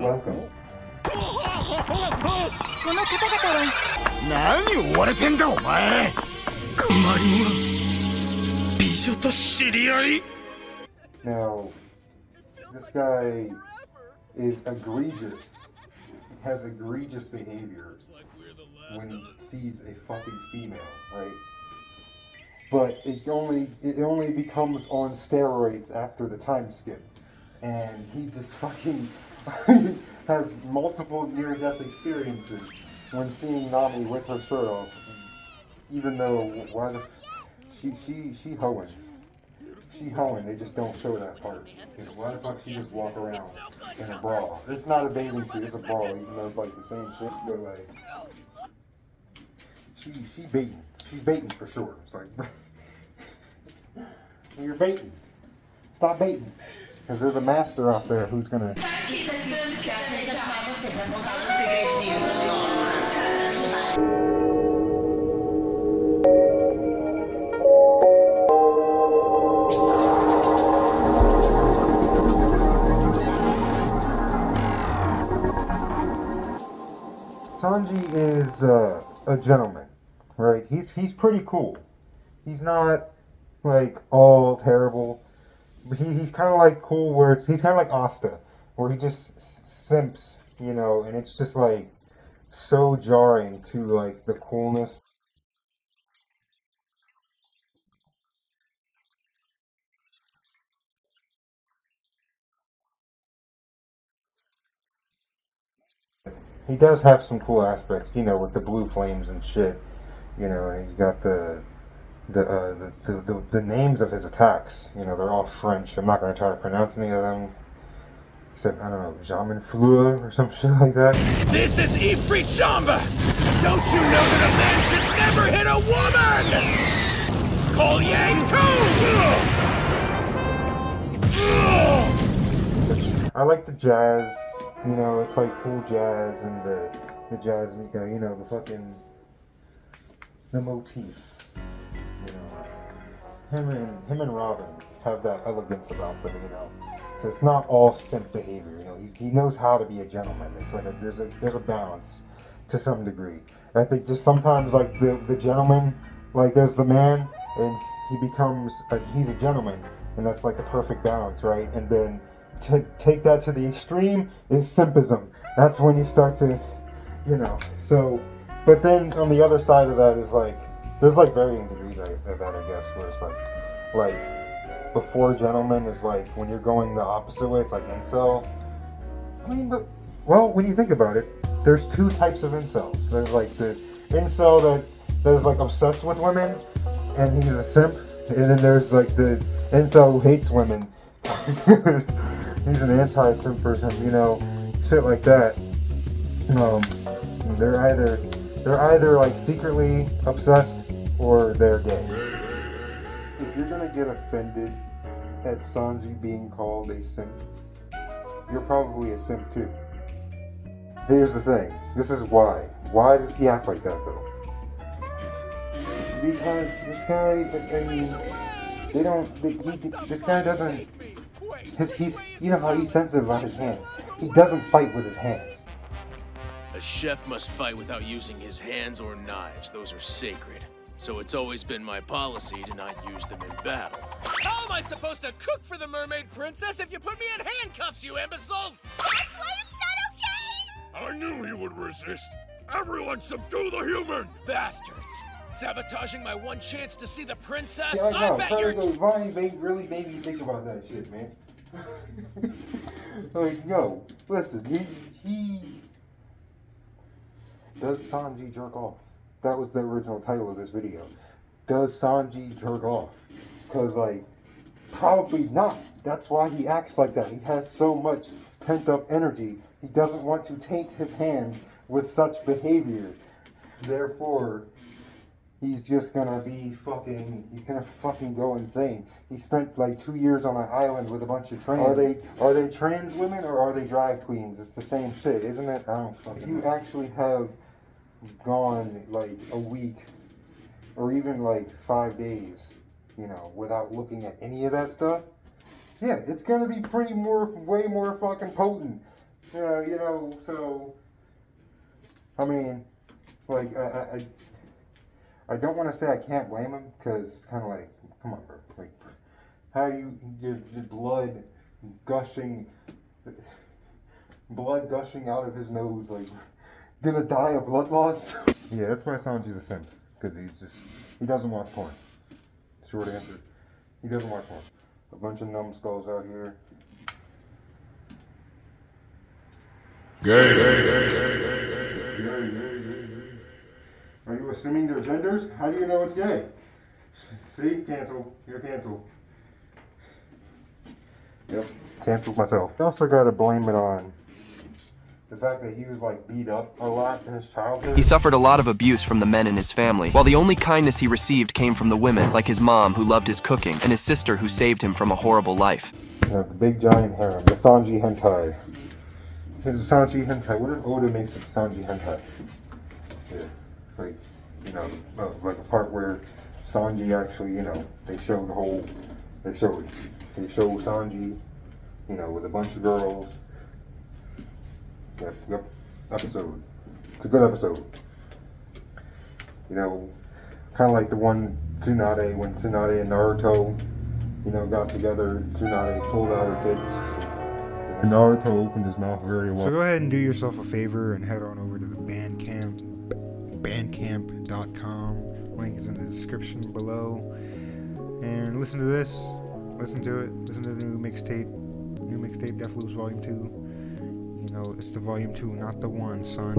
welcome. この方々は何追われてんだお前。マリモが美女と知り合い。 Now, this guy is egregious. Has egregious behavior when he sees a fucking female, right? But it only becomes on steroids after the time skip, and he just fucking has multiple near-death experiences when seeing Nami with her shirt off. Even though she hoeing, they just don't show that part. You know, why the fuck she just walk around in a bra? It's not a bathing suit, it's a bra, even though it's like the same shit, but like she's baiting for sure. It's like you're baiting. Stop baiting. Because there's a master out there who's gonna Sanji is a gentleman, right? He's pretty cool. He's not like all terrible. But he's kind of like cool where he's kind of like Asta, where he just simps, you know, and it's just like so jarring to like the coolness. He does have some cool aspects, you know, with the blue flames and shit. You know, and he's got the names of his attacks. You know, they're all French. I'm not going to try to pronounce any of them. Except, I don't know, Jamin Fleur or some shit like that. This is Ifrit Jamba! Don't you know that a man should never hit a woman? Call Yang Koo! I like the jazz. You know, it's like cool jazz and the jazz, you know, the fucking, the motif. You know, him and Robin have that elegance about them, you know. So it's not all simp behavior, you know. He knows how to be a gentleman. It's like there's a balance to some degree. And I think just sometimes like the gentleman, like there's the man and he's a gentleman, and that's like the perfect balance, right? And then to take that to the extreme is simpism. That's when you start to, you know. So, but then on the other side of that is like there's like varying degrees of that, I guess, where it's like before gentleman is like when you're going the opposite way, it's like incel. I mean, but well, when you think about it, there's two types of incels. There's like the incel that is like obsessed with women and he's a simp, and then there's like the incel who hates women. He's an anti-simp person, you know, shit like that. They're either like secretly obsessed or they're gay. If you're gonna get offended at Sanji being called a simp, you're probably a simp too. Here's the thing. This is why. Why does he act like that though? Because this guy, I mean, this guy doesn't. He's, you know how he's sensitive about his hands. He doesn't fight with his hands. A chef must fight without using his hands or knives. Those are sacred. So it's always been my policy to not use them in battle. How am I supposed to cook for the mermaid princess if you put me in handcuffs, you imbeciles? That's why it's not okay! I knew he would resist. Everyone subdue the human! Bastards! Sabotaging my one chance to see the princess? Yeah, like, I bet you're... Vine really made me think about that shit, man. Like, yo, listen, he... Does Sanji jerk off? That was the original title of this video. Does Sanji jerk off? Because, like, probably not. That's why he acts like that. He has so much pent-up energy. He doesn't want to taint his hand with such behavior. Therefore, he's just gonna be fucking, he's gonna fucking go insane. He spent like 2 years on an island with a bunch of trans. Are they trans women or are they drag queens? It's the same shit, isn't it? I don't fucking know. If you actually have gone like a week or even like 5 days, you know, without looking at any of that stuff, yeah, it's gonna be way more fucking potent Yeah, you know, so I mean, like I don't want to say I can't blame him, because it's kind of like, come on, bro, like how your blood gushing out of his nose, like gonna die of blood loss. Yeah, that's why Sanji's a simp, because he doesn't watch porn. Short answer, he doesn't watch porn. A bunch of numbskulls out here. Are you assuming their genders? How do you know it's gay? See? Cancel. You're canceled. Yep. Canceled myself. I also gotta blame it on the fact that he was like beat up a lot in his childhood. He suffered a lot of abuse from the men in his family, while the only kindness he received came from the women, like his mom who loved his cooking, and his sister who saved him from a horrible life. You know, the big giant harem, the Sanji hentai. This is Sanji hentai. What if Oda makes it Sanji hentai? Yeah, like, you know, like a part where Sanji actually, you know, they show Sanji, you know, with a bunch of girls. Yep, episode. It's a good episode. You know, kind of like the one Tsunade, when Tsunade and Naruto, you know, got together. Tsunade pulled out her tits. And Naruto opened his mouth very well. So go ahead and do yourself a favor and head on over to the Bandcamp, bandcamp.com. Link is in the description below. And listen to this. Listen to it. Listen to the new mixtape. New mixtape, Death Loops Volume 2. You know, it's the Volume 2, not the 1, son.